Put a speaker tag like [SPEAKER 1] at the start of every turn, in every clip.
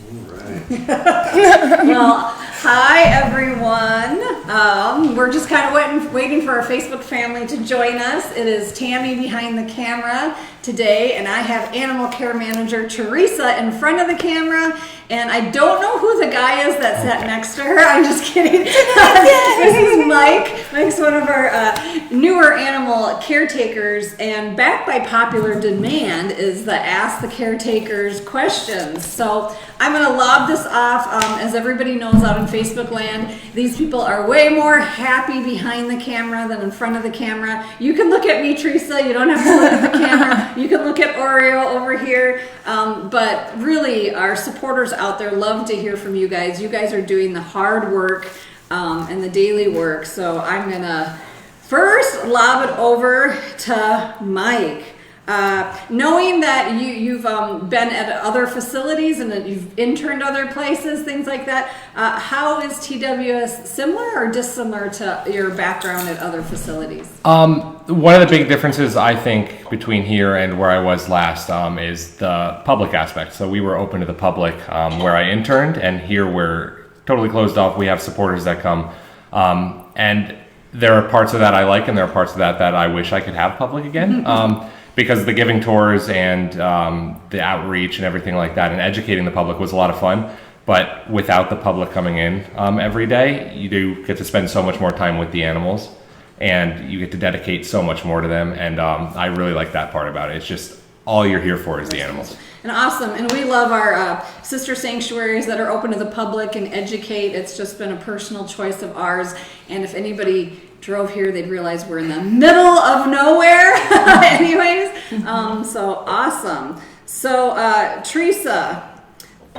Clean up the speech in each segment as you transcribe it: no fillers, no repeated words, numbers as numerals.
[SPEAKER 1] Well, hi everyone. We're just kind of waiting for our Facebook family to join us. It is Tammy behind the camera today, and I have animal care manager Teresa in front of the camera. And I don't know who the guy is that sat next to her. I'm just kidding. This is Mike. Mike's one of our newer animal caretakers, and back by popular demand is the Ask the Caretakers questions. So I'm going to lob this off. As everybody knows out in Facebook land, these people are way more happy behind the camera than in front of the camera. You can look at me, Teresa. You don't have to look at the camera. You can look at Oreo over here. But really, our supporters out there love to hear from you guys. You guys are doing the hard work and the daily work. So I'm going to first lob it over to Mike. Knowing that you've been at other facilities and that you've interned other places, things like that, how is TWS similar or dissimilar to your background at other facilities?
[SPEAKER 2] One of the big differences, I think, between here and where I was last is the public aspect. So we were open to the public where I interned, and here we're totally closed off. We have supporters that come, and there are parts of that I like, and there are parts of that I wish I could have public again. Because the giving tours and the outreach and everything like that and educating the public was a lot of fun. But without the public coming in every day, you do get to spend so much more time with the animals, and you get to dedicate so much more to them. And I really like that part about it. It's just all you're here for is the animals.
[SPEAKER 1] And awesome. And we love our sister sanctuaries that are open to the public and educate. It's just been a personal choice of ours. And if anybody drove here, they'd realize we're in the middle of nowhere. Anyways, so awesome. So Teresa,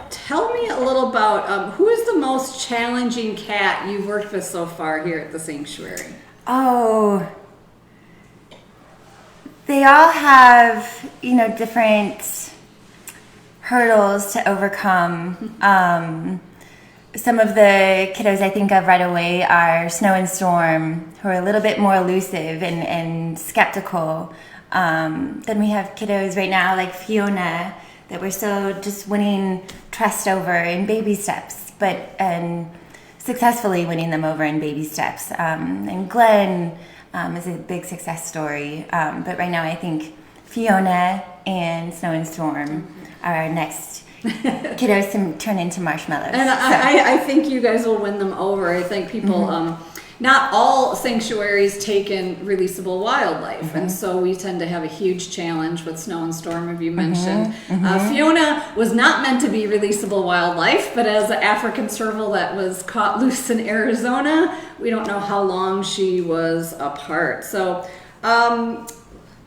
[SPEAKER 1] tell me a little about who is the most challenging cat you've worked with so far here at the sanctuary?
[SPEAKER 3] Oh, they all have, different hurdles to overcome. Some of the kiddos I think of right away are Snow and Storm, who are a little bit more elusive and skeptical. Then we have kiddos right now like Fiona that we're still just winning trust over in baby steps, and successfully winning them over in baby steps. And Glenn is a big success story. But right now I think Fiona and Snow and Storm are our next kiddos to turn into marshmallows.
[SPEAKER 1] And I think you guys will win them over. I think people, not all sanctuaries take in releasable wildlife, and so we tend to have a huge challenge with Snow and Storm, as you mentioned. Fiona was not meant to be releasable wildlife, but as an African serval that was caught loose in Arizona, we don't know how long she was apart. So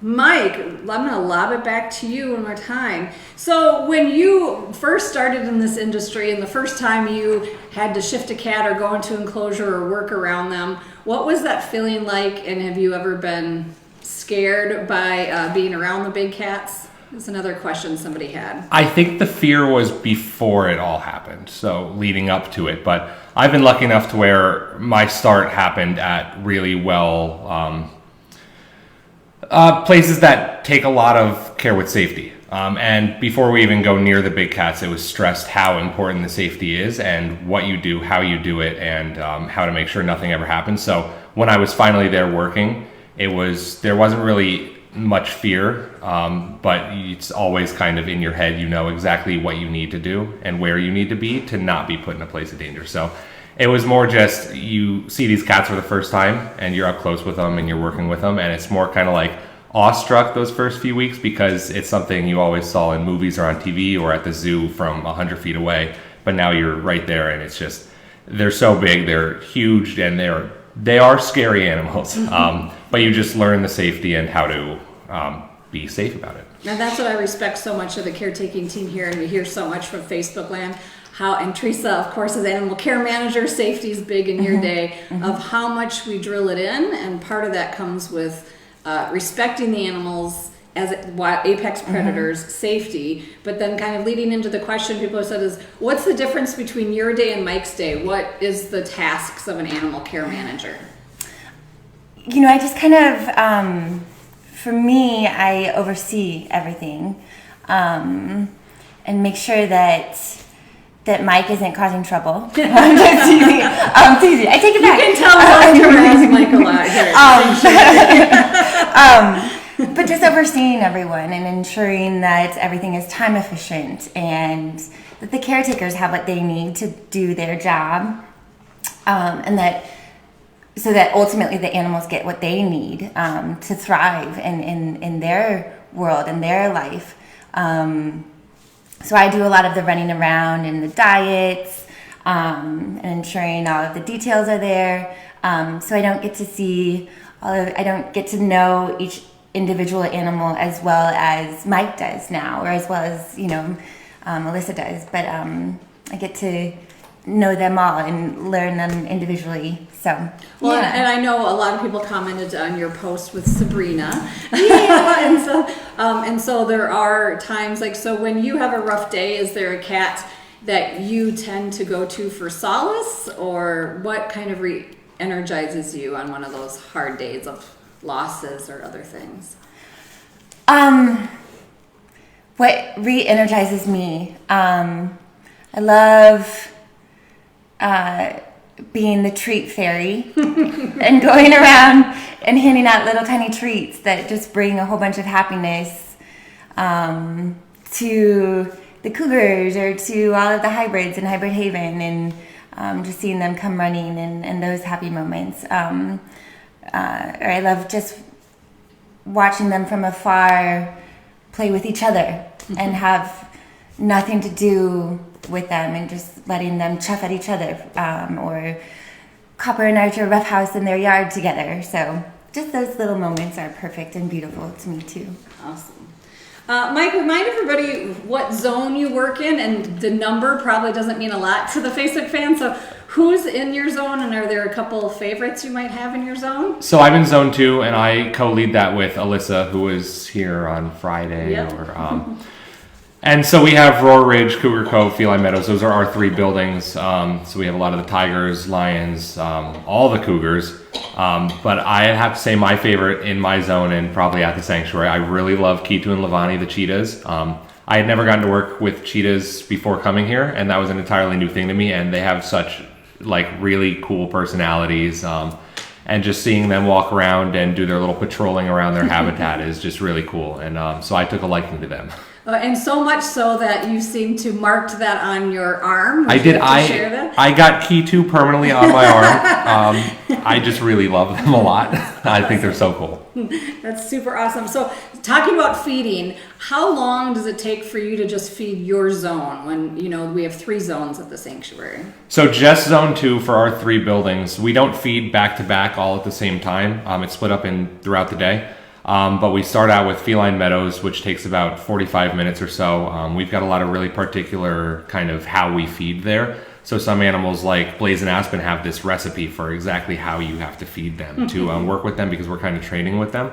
[SPEAKER 1] Mike, I'm going to lob it back to you one more time. So when you first started in this industry and the first time you had to shift a cat or go into enclosure or work around them, what was that feeling like, and have you ever been scared by being around the big cats? That's another question somebody had.
[SPEAKER 2] I think the fear was before it all happened, so leading up to it. But I've been lucky enough to where my start happened at really well places that take a lot of care with safety. And before we even go near the big cats, it was stressed how important the safety is and what you do, how you do it, and how to make sure nothing ever happens. So when I was finally there working, there wasn't really much fear, but it's always kind of in your head. You know exactly what you need to do and where you need to be to not be put in a place of danger. So it was more just you see these cats for the first time and you're up close with them and you're working with them, and it's more kind of like awestruck those first few weeks because it's something you always saw in movies or on TV or at the zoo from 100 feet away, but now you're right there, and it's just, they're so big, they're huge, and they are scary animals. But you just learn the safety and how to be safe about it.
[SPEAKER 1] And that's what I respect so much of the caretaking team here, and we hear so much from Facebook land. And Teresa, of course, as animal care manager, safety is big in your day, of how much we drill it in, and part of that comes with respecting the animals as apex predators, safety, but then kind of leading into the question people have said is, what's the difference between your day and Mike's day? What is the tasks of an animal care manager?
[SPEAKER 3] I just kind of, for me, I oversee everything and make sure that that Mike isn't causing trouble. I'm just teasing. I take it back.
[SPEAKER 1] You can tell we're harass Mike a lot here.
[SPEAKER 3] But just overseeing everyone and ensuring that everything is time efficient and that the caretakers have what they need to do their job, and that so that ultimately the animals get what they need to thrive in their world, in their life. So I do a lot of the running around and the diets, and ensuring all of the details are there. So I don't get to see I don't get to know each individual animal as well as Mike does now, or as well as Alyssa does. But I get to know them all and learn them individually. So
[SPEAKER 1] and I know a lot of people commented on your post with Sabrina. Yeah. and so there are times so when you have a rough day, is there a cat that you tend to go to for solace, or what kind of re-energizes you on one of those hard days of losses or other things?
[SPEAKER 3] What re-energizes me, I love being the treat fairy and going around and handing out little tiny treats that just bring a whole bunch of happiness to the cougars or to all of the hybrids in Hybrid Haven, and just seeing them come running and those happy moments. Or I love just watching them from afar play with each other and have nothing to do with them, and just letting them chuff at each other, or Copper and Archer roughhouse in their yard together. So just those little moments are perfect and beautiful to me too.
[SPEAKER 1] Awesome. Mike, remind everybody what zone you work in, and the number probably doesn't mean a lot to the Facebook fans. So who's in your zone, and are there a couple of favorites you might have in your zone?
[SPEAKER 2] So I'm in zone 2, and I co-lead that with Alyssa, who was here on Friday.
[SPEAKER 1] Yep.
[SPEAKER 2] And so we have Roar Ridge, Cougar Cove, Feline Meadows. Those are our 3 buildings. So we have a lot of the tigers, lions, all the cougars. But I have to say my favorite in my zone, and probably at the sanctuary, I really love Kitu and Lavani, the cheetahs. I had never gotten to work with cheetahs before coming here, and that was an entirely new thing to me. And they have such really cool personalities. And just seeing them walk around and do their little patrolling around their habitat is just really cool. And so I took a liking to them.
[SPEAKER 1] And so much so that you seem to marked that on your arm.
[SPEAKER 2] I did.
[SPEAKER 1] Share that?
[SPEAKER 2] I got Key2 permanently on my arm. I just really love them a lot. I think they're so cool.
[SPEAKER 1] That's super awesome. So talking about feeding, how long does it take for you to just feed your zone when, we have 3 zones at the sanctuary?
[SPEAKER 2] So just zone 2 for our 3 buildings. We don't feed back to back all at the same time. It's split up throughout the day. But we start out with Feline Meadows, which takes about 45 minutes or so. We've got a lot of really particular kind of how we feed there. So some animals like Blaze and Aspen have this recipe for exactly how you have to feed them to work with them, because we're kind of training with them.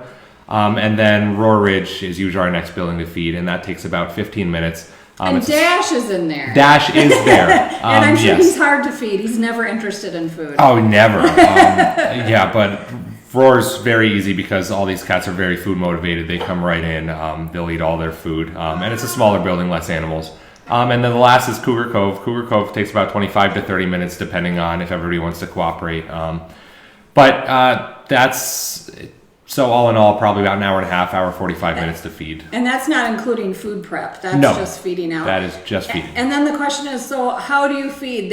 [SPEAKER 2] And then Roar Ridge is usually our next building to feed, and that takes about 15 minutes.
[SPEAKER 1] And Dash is in there.
[SPEAKER 2] Dash is there.
[SPEAKER 1] And I'm sure he's hard to feed. He's never interested in food.
[SPEAKER 2] Oh, never. But Roar's very easy because all these cats are very food motivated. They come right in. They'll eat all their food. And it's a smaller building, less animals. And then the last is Cougar Cove. Cougar Cove takes about 25 to 30 minutes, depending on if everybody wants to cooperate. But that's... So all in all, probably about an hour and a half, hour 45 minutes to feed.
[SPEAKER 1] And that's not including food prep. That's just feeding out.
[SPEAKER 2] That is just feeding.
[SPEAKER 1] And then the question is, so how do you feed?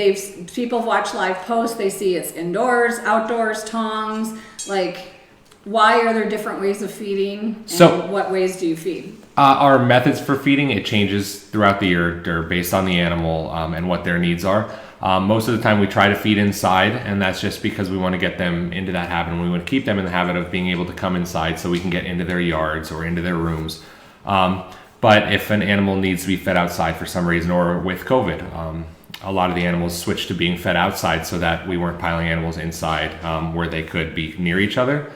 [SPEAKER 1] People watch live posts. They see it's indoors, outdoors, tongs. Why are there different ways of feeding? And what ways do you feed?
[SPEAKER 2] Our methods for feeding, it changes throughout the year. They're based on the animal and what their needs are. Most of the time we try to feed inside, and that's just because we want to get them into that habit, and we want to keep them in the habit of being able to come inside so we can get into their yards or into their rooms. But if an animal needs to be fed outside for some reason, or with COVID, a lot of the animals switched to being fed outside so that we weren't piling animals inside where they could be near each other.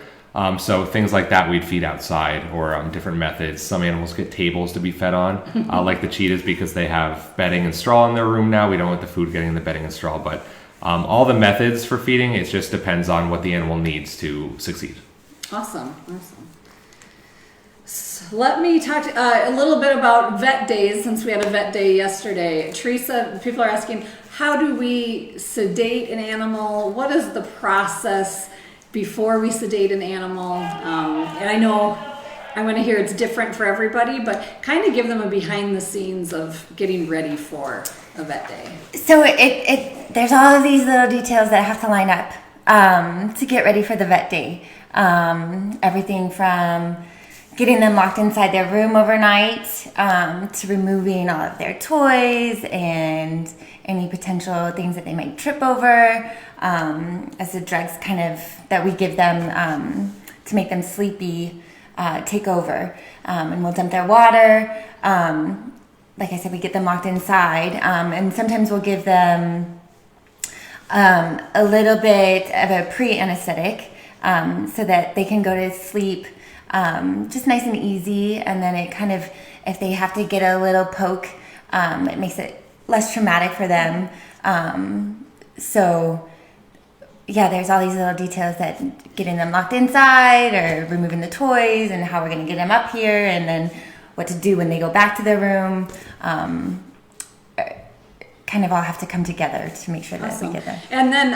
[SPEAKER 2] So things like that we'd feed outside, or different methods. Some animals get tables to be fed on, like the cheetahs, because they have bedding and straw in their room now. We don't want the food getting in the bedding and straw, but all the methods for feeding, it just depends on what the animal needs to succeed.
[SPEAKER 1] Awesome. Let me talk a little bit about vet days, since we had a vet day yesterday. Teresa, people are asking, how do we sedate an animal? What is the process before we sedate an animal? And I know I'm going to hear it's different for everybody, but kind of give them a behind the scenes of getting ready for a vet day.
[SPEAKER 3] So there's all of these little details that have to line up to get ready for the vet day. Everything from getting them locked inside their room overnight, to removing all of their toys and any potential things that they might trip over, as the drugs kind of that we give them to make them sleepy take over. And we'll dump their water. Like I said, we get them locked inside, and sometimes we'll give them a little bit of a pre-anesthetic so that they can go to sleep just nice and easy, and then it kind of, if they have to get a little poke, it makes it less traumatic for them. So yeah, there's all these little details that getting them locked inside or removing the toys and how we're going to get them up here, and then what to do when they go back to their room. Kind of all have to come together to make sure that we get them.
[SPEAKER 1] And then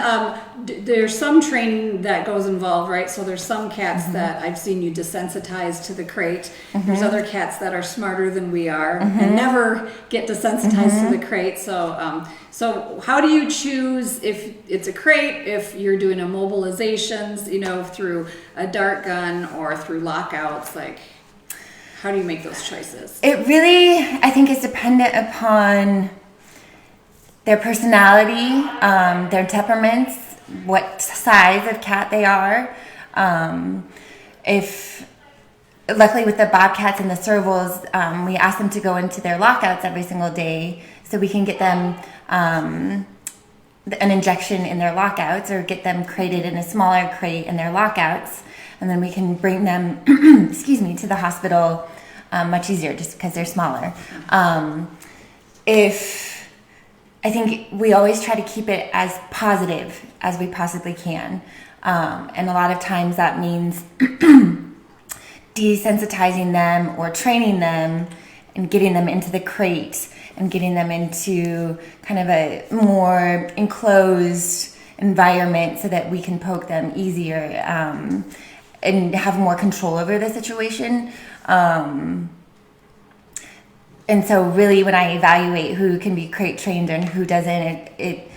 [SPEAKER 1] there's some training that goes involved, right? So there's some cats that I've seen you desensitize to the crate. There's other cats that are smarter than we are and never get desensitized to the crate. So so how do you choose if it's a crate, if you're doing immobilizations, through a dart gun or through lockouts? Like, how do you make those choices?
[SPEAKER 3] It really, I think, is dependent upon their personality, their temperaments, what size of cat they are. Luckily with the bobcats and the servals, we ask them to go into their lockouts every single day so we can get them an injection in their lockouts or get them crated in a smaller crate in their lockouts. And then we can bring them, to the hospital much easier just because they're smaller. I think we always try to keep it as positive as we possibly can. And a lot of times that means desensitizing them or training them and getting them into the crate and getting them into kind of a more enclosed environment so that we can poke them easier and have more control over the situation. And so really when I evaluate who can be crate trained and who doesn't, it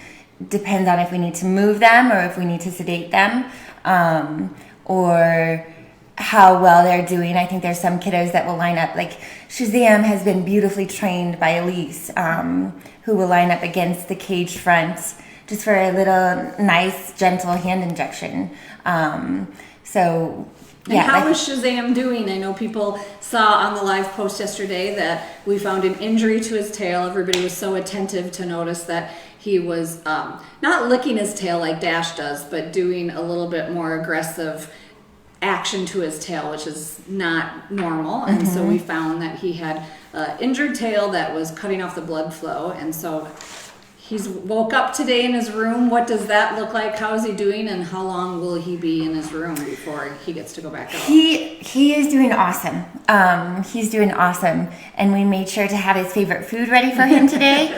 [SPEAKER 3] depends on if we need to move them or if we need to sedate them, or how well they're doing. I think there's some kiddos that will line up, like Shazam has been beautifully trained by Elise, who will line up against the cage front just for a little nice, gentle hand injection.
[SPEAKER 1] And how is Shazam doing? I know people saw on the live post yesterday that we found an injury to his tail. Everybody was so attentive to notice that he was not licking his tail like Dash does, but doing a little bit more aggressive action to his tail, which is not normal. And so we found that he had an injured tail that was cutting off the blood flow. And so he's woke up today in his room. What does that look like? How is he doing? And how long will he be in his room before he gets to go back out?
[SPEAKER 3] He is doing awesome. He's doing awesome. And we made sure to have his favorite food ready for him today.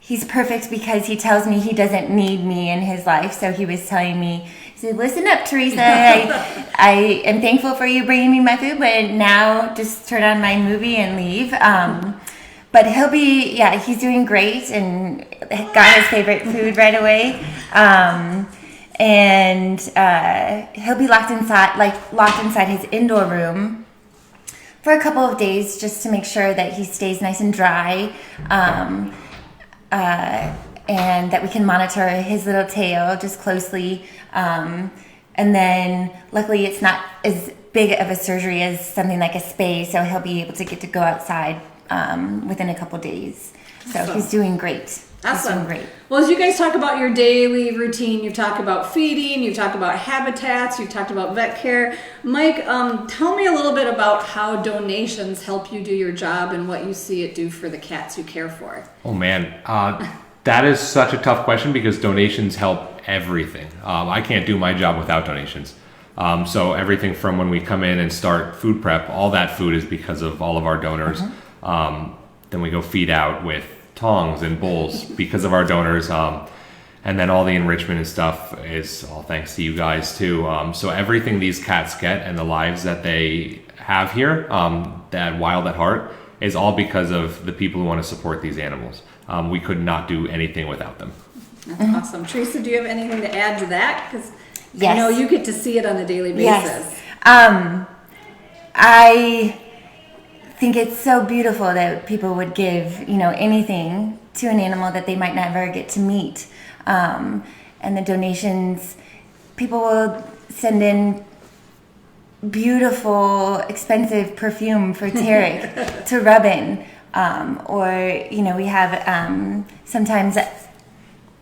[SPEAKER 3] He's perfect because he tells me he doesn't need me in his life. So he was telling me, he said, listen up, Teresa. I am thankful for you bringing me my food, but now just turn on my movie and leave. But he's doing great and got his favorite food right away. And he'll be locked inside his indoor room for a couple of days just to make sure that he stays nice and dry. And that we can monitor his little tail just closely. And then luckily it's not as big of a surgery as something like a spay, so he'll be able to get to go outside within a couple days. So he's doing great.
[SPEAKER 1] Awesome.
[SPEAKER 3] He's doing great.
[SPEAKER 1] Well, as you guys talk about your daily routine, you talk about feeding, you talk about habitats, you talked about vet care. Mike, tell me a little bit about how donations help you do your job and what you see it do for the cats you care for.
[SPEAKER 2] Oh man, that is such a tough question because donations help everything. I can't do my job without donations. So everything from when we come in and start food prep, all that food is because of all of our donors. Then we go feed out with tongs and bowls because of our donors. And then all the enrichment and stuff is all thanks to you guys too. So everything these cats get and the lives that they have here, that Wild at Heart, is all because of the people who want to support these animals. We could not do anything without them.
[SPEAKER 1] That's awesome. Teresa, do you have anything to add to that? Because
[SPEAKER 3] Yes.
[SPEAKER 1] I know you get to see it on a daily basis.
[SPEAKER 3] Yes. I think it's so beautiful that people would give, anything to an animal that they might never get to meet. And the donations, people will send in beautiful, expensive perfume for Tarek to rub in. Or, we have sometimes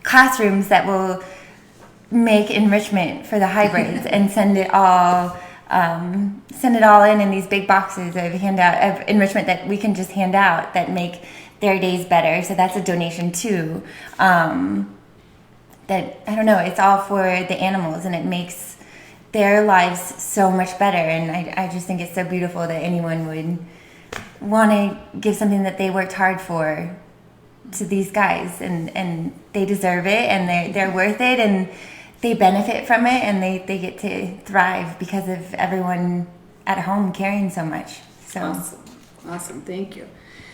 [SPEAKER 3] classrooms that will make enrichment for the hybrids and send it all in these big boxes of enrichment that we can just hand out that make their days better. So that's a donation too. That, I don't know, it's all for the animals and it makes their lives so much better. And I just think it's so beautiful that anyone would want to give something that they worked hard for to these guys, and they deserve it, and they're worth it, and they benefit from it, and they get to thrive because of everyone at home caring so much. So
[SPEAKER 1] Awesome. Thank you.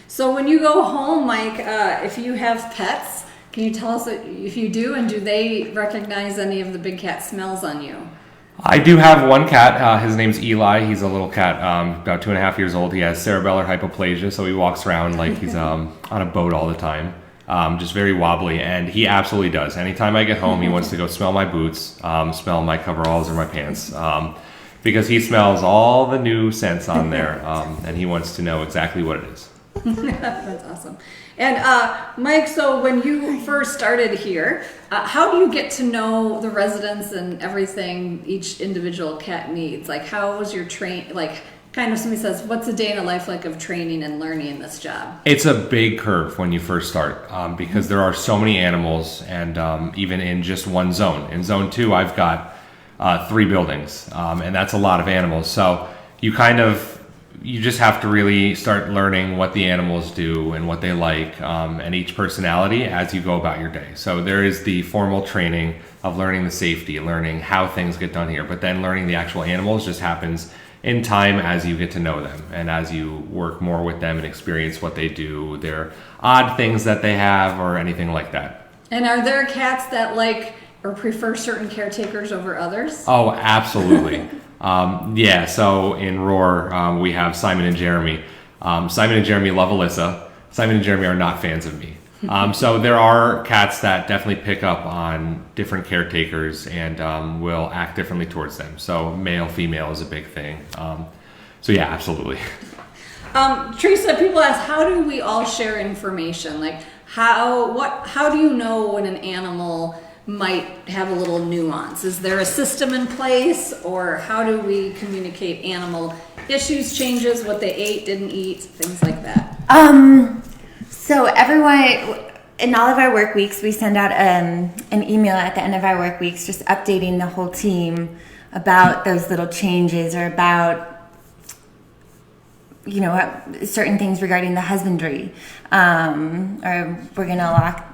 [SPEAKER 1] So when you go home, Mike, if you have pets, can you tell us if you do, and do they recognize any of the big cat smells on you?
[SPEAKER 2] I do have one cat. His name's Eli. He's a little cat, about 2.5 years old. He has cerebellar hypoplasia, so he walks around like he's on a boat all the time, just very wobbly. And he absolutely does. Anytime I get home, he wants to go smell my boots, smell my coveralls or my pants, because he smells all the new scents on there, and he wants to know exactly what it is.
[SPEAKER 1] That's awesome. And Mike, so when you first started here, how do you get to know the residents and everything each individual cat needs? Like, how was your kind of somebody says, what's a day in a life like of training and learning this job? It's
[SPEAKER 2] a big curve when you first start, because there are so many animals, and even in just one zone. In zone 2, I've got 3 buildings, and that's a lot of animals. So you just have to really start learning what the animals do and what they like, and each personality as you go about your day. So there is the formal training of learning the safety, learning how things get done here, but then learning the actual animals just happens in time as you get to know them and as you work more with them and experience what they do, their odd things that they have or anything like that.
[SPEAKER 1] And are there cats that like or prefer certain caretakers over others?
[SPEAKER 2] Oh, absolutely. Yeah, so in Roar, we have Simon and Jeremy. Simon and Jeremy love Alyssa. Simon and Jeremy are not fans of me. So there are cats that definitely pick up on different caretakers and will act differently towards them. So male, female is a big thing. So yeah, absolutely.
[SPEAKER 1] Teresa, people ask, how do we all share information? Like how do you know when an animal might have a little nuance? Is there a system in place, or how do we communicate animal issues, changes, what they ate, didn't eat, things like that?
[SPEAKER 3] So everyone, in all of our work weeks, we send out an email at the end of our work weeks just updating the whole team about those little changes, or about, certain things regarding the husbandry. Or we're going to lock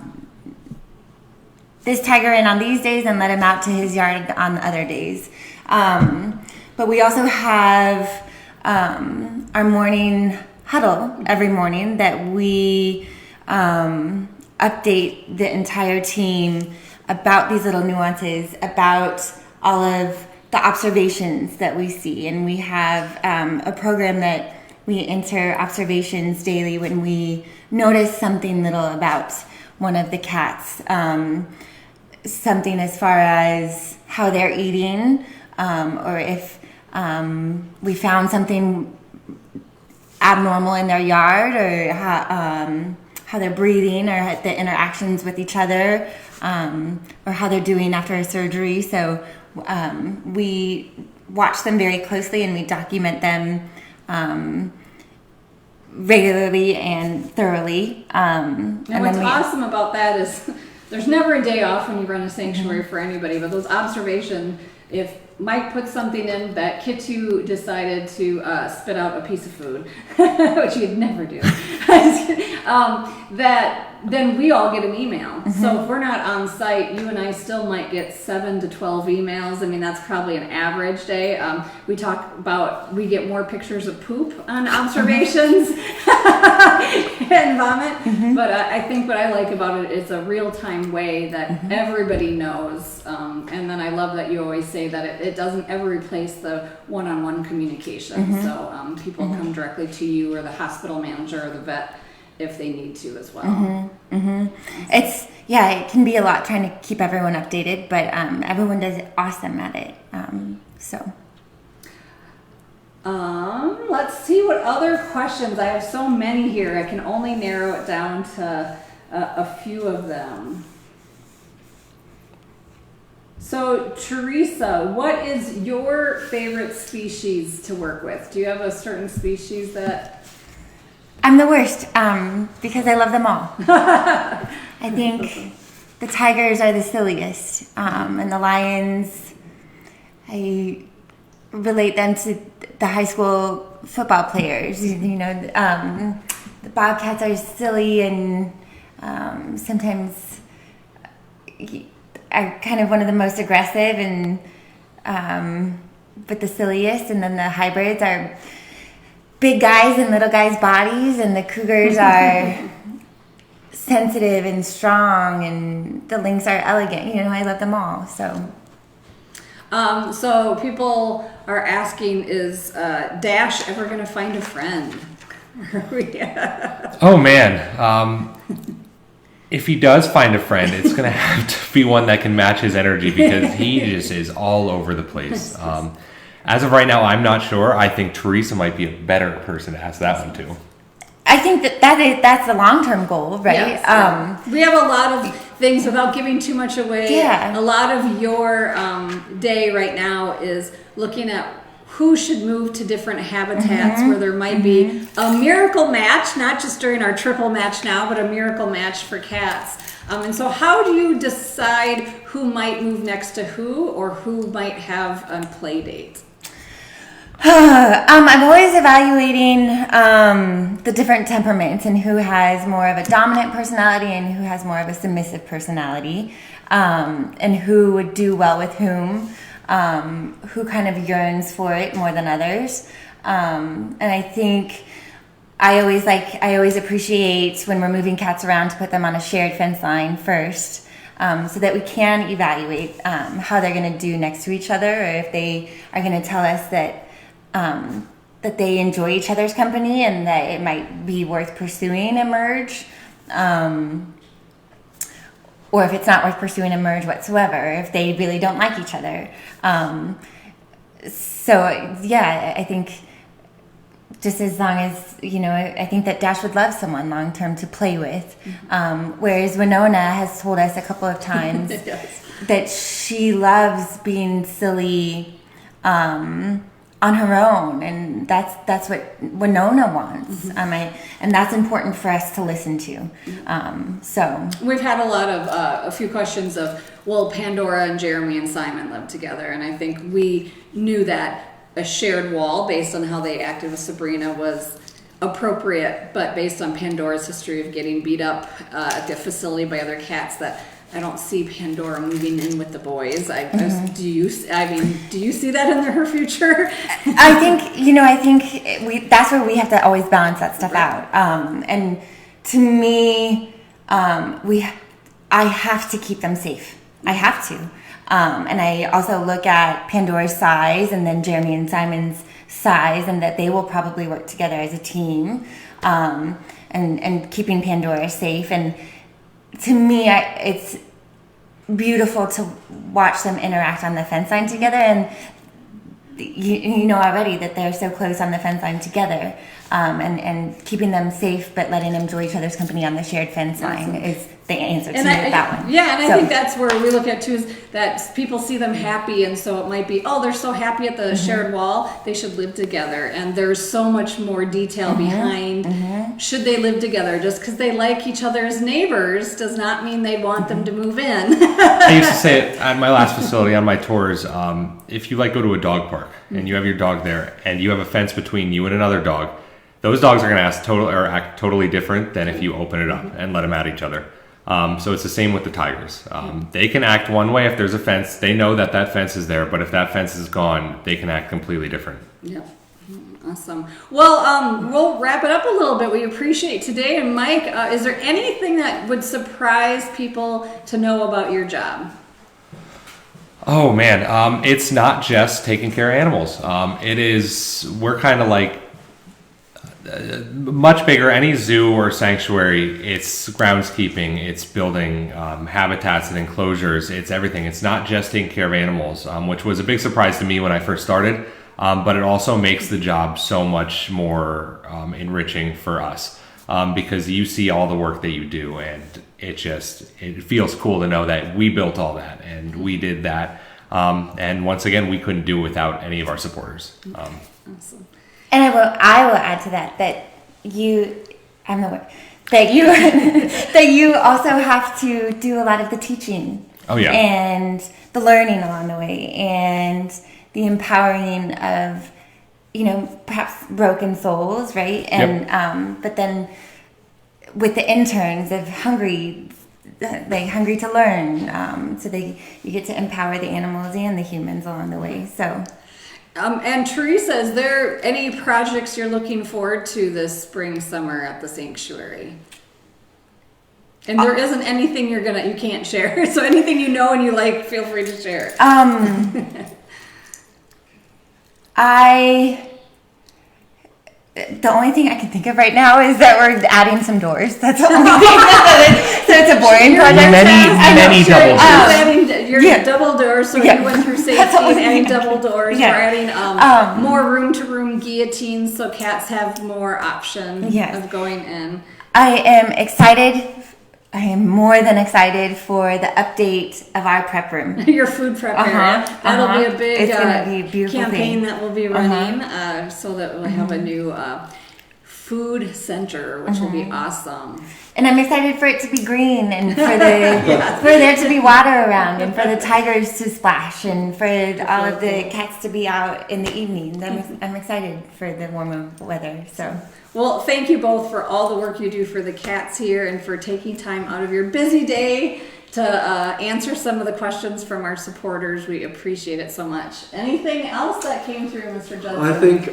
[SPEAKER 3] this tiger in on these days and let him out to his yard on the other days. But we also have our morning huddle every morning that we update the entire team about these little nuances, about all of the observations that we see. And we have a program that we enter observations daily when we notice something little about one of the cats. Something as far as how they're eating, or if we found something abnormal in their yard, or how they're breathing, or the interactions with each other, or how they're doing after a surgery. So we watch them very closely, and we document them regularly and thoroughly.
[SPEAKER 1] And what's awesome about that is there's never a day off when you run a sanctuary for anybody, but those observations, if Mike put something in that Kitu decided to spit out a piece of food, which he'd never do, that then we all get an email. So if we're not on site, you and I still might get 7 to 12 emails. I mean, that's probably an average day. We talk about, we get more pictures of poop on observations and vomit. But I think what I like about it is a real-time way that everybody knows. And then I love that you always say that it doesn't ever replace the one-on-one communication. So people come directly to you or the hospital manager or the vet if they need to as well.
[SPEAKER 3] It's, it can be a lot trying to keep everyone updated, but everyone does awesome at it.
[SPEAKER 1] Let's see what other questions. I have so many here. I can only narrow it down to a few of them. So, Teresa, what is your favorite species to work with? Do you have a certain species that...
[SPEAKER 3] I'm the worst because I love them all. I think the tigers are the silliest, and the lions, I relate them to the high school football players. The bobcats are silly and sometimes are kind of one of the most aggressive and but the silliest, and then the hybrids are big guys and little guys' bodies, and the cougars are sensitive and strong, and the lynx are elegant. I love them all.
[SPEAKER 1] So people are asking, is Dash ever going to find a friend?
[SPEAKER 2] Oh man, if he does find a friend, it's going to have to be one that can match his energy, because he just is all over the place. As of right now, I'm not sure. I think Teresa might be a better person to ask that one to.
[SPEAKER 3] I think that's the long-term goal, right?
[SPEAKER 1] Yes, we have a lot of things, without giving too much away.
[SPEAKER 3] Yeah.
[SPEAKER 1] A lot of your day right now is looking at who should move to different habitats where there might be a miracle match, not just during our triple match now, but a miracle match for cats. And so how do you decide who might move next to who, or who might have a play date?
[SPEAKER 3] I'm always evaluating the different temperaments and who has more of a dominant personality and who has more of a submissive personality, and who would do well with whom, who kind of yearns for it more than others. And I think I always appreciate when we're moving cats around to put them on a shared fence line first, so that we can evaluate how they're going to do next to each other, or if they are going to tell us that they enjoy each other's company and that it might be worth pursuing a merge, or if it's not worth pursuing a merge whatsoever, if they really don't like each other. I think just as long as, I think that Dash would love someone long-term to play with. Whereas Winona has told us a couple of times that she loves being silly, on her own, and that's what Winona wants. And that's important for us to listen to. We've
[SPEAKER 1] had a few questions of, well, Pandora and Jeremy and Simon live together, and I think we knew that a shared wall based on how they acted with Sabrina was appropriate, but based on Pandora's history of getting beat up at the facility by other cats, that I don't see Pandora moving in with the boys. Do you see that in her future?
[SPEAKER 3] I think that's where we have to always balance that stuff out. And to me, I have to keep them safe. I have to. And I also look at Pandora's size and then Jeremy and Simon's size, and that they will probably work together as a team, and keeping Pandora safe. And to me, it's beautiful to watch them interact on the fence line together, and you know already that they're so close on the fence line together, and keeping them safe but letting them enjoy each other's company on the shared fence line is the answer to
[SPEAKER 1] And
[SPEAKER 3] that one.
[SPEAKER 1] Yeah, and I
[SPEAKER 3] So-
[SPEAKER 1] think that's where we look at too, is that people see them happy, and so it might be, oh, they're so happy at the shared wall, they should live together. And there's so much more detail behind should they live together. Just because they like each other as neighbors does not mean they want them to move in.
[SPEAKER 2] I used to say it at my last facility on my tours. If you go to a dog park and you have your dog there and you have a fence between you and another dog, those dogs are going to act totally different than if you open it up and let them at each other. So it's the same with the tigers. They can act one way if there's a fence. They know that fence is there, but if that fence is gone, they can act completely different.
[SPEAKER 1] Yep. Awesome. Well, we'll wrap it up a little bit. We appreciate today. And Mike, is there anything that would surprise people to know about your job?
[SPEAKER 2] Oh man, it's not just taking care of animals. We're kind of like much bigger. Any zoo or sanctuary, it's groundskeeping, it's building habitats and enclosures, it's everything. It's not just taking care of animals, which was a big surprise to me when I first started, but it also makes the job so much more enriching for us, because you see all the work that you do, and it feels cool to know that we built all that and we did that, and once again, we couldn't do it without any of our supporters.
[SPEAKER 1] Awesome.
[SPEAKER 3] And I will add to that you also have to do a lot of the teaching.
[SPEAKER 2] Oh yeah.
[SPEAKER 3] And the learning along the way, and the empowering of, perhaps broken souls, right? And but then with the interns of hungry to learn, so you get to empower the animals and the humans along the way. So.
[SPEAKER 1] And Teresa, is there any projects you're looking forward to this spring, summer at the sanctuary? And there isn't anything you can't share. So anything you know and you like, feel free to share.
[SPEAKER 3] The only thing I can think of right now is that we're adding some doors. That's the only thing. So it's a boring project.
[SPEAKER 2] Many double doors.
[SPEAKER 1] You're double doors, so you went through safety and adding double doors.
[SPEAKER 3] Yeah.
[SPEAKER 1] We're adding more room-to-room guillotines, so cats have more option of going in.
[SPEAKER 3] I am excited. I am more than excited for the update of our prep room.
[SPEAKER 1] Your food prep area. That'll be a big campaign that we'll be running, so that we'll have a new food center, which will be awesome.
[SPEAKER 3] And I'm excited for it to be green, and for there to be water around, and for the tigers to splash, and for all of the cats to be out in the evenings. I'm excited for the warmer weather. So.
[SPEAKER 1] Well, thank you both for all the work you do for the cats here, and for taking time out of your busy day to answer some of the questions from our supporters. We appreciate it so much. Anything else that came through, Mr. Judson?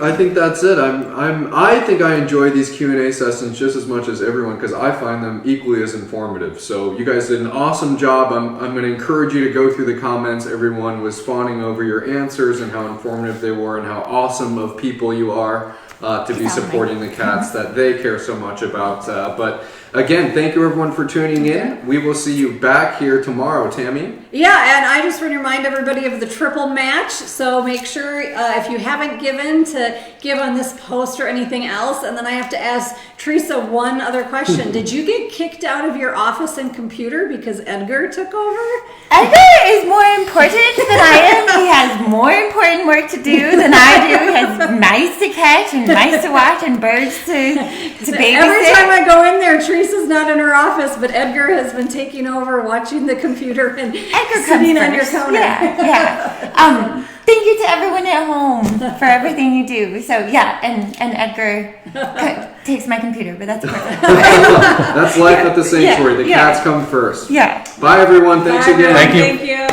[SPEAKER 4] I think that's it. I think I enjoy these Q&A sessions just as much as everyone, because I find them equally as informative. So you guys did an awesome job. I'm going to encourage you to go through the comments. Everyone was fawning over your answers and how informative they were, and how awesome of people you are to be supporting the cats that they care so much about. But again, thank you everyone for tuning in. We will see you back here tomorrow, Tammy.
[SPEAKER 1] Yeah, and I just want to remind everybody of the triple match. So make sure if you haven't given, to give on this post or anything else. And then I have to ask Teresa one other question. Did you get kicked out of your office and computer because Edgar took over?
[SPEAKER 3] Edgar is more important than I am. He has more important work to do than I do. He has mice to catch and mice to watch and birds to babysit.
[SPEAKER 1] Every time I go in there, Teresa's not in her office, but Edgar has been taking over, watching the computer and sitting on your counter.
[SPEAKER 3] Yeah. Thank you to everyone at home for everything you do. So and Edgar takes my computer, but that's perfect.
[SPEAKER 4] That's life at the sanctuary. The cats come first.
[SPEAKER 3] Yeah.
[SPEAKER 4] Bye everyone. Thanks again.
[SPEAKER 2] Thank you.
[SPEAKER 1] Thank you.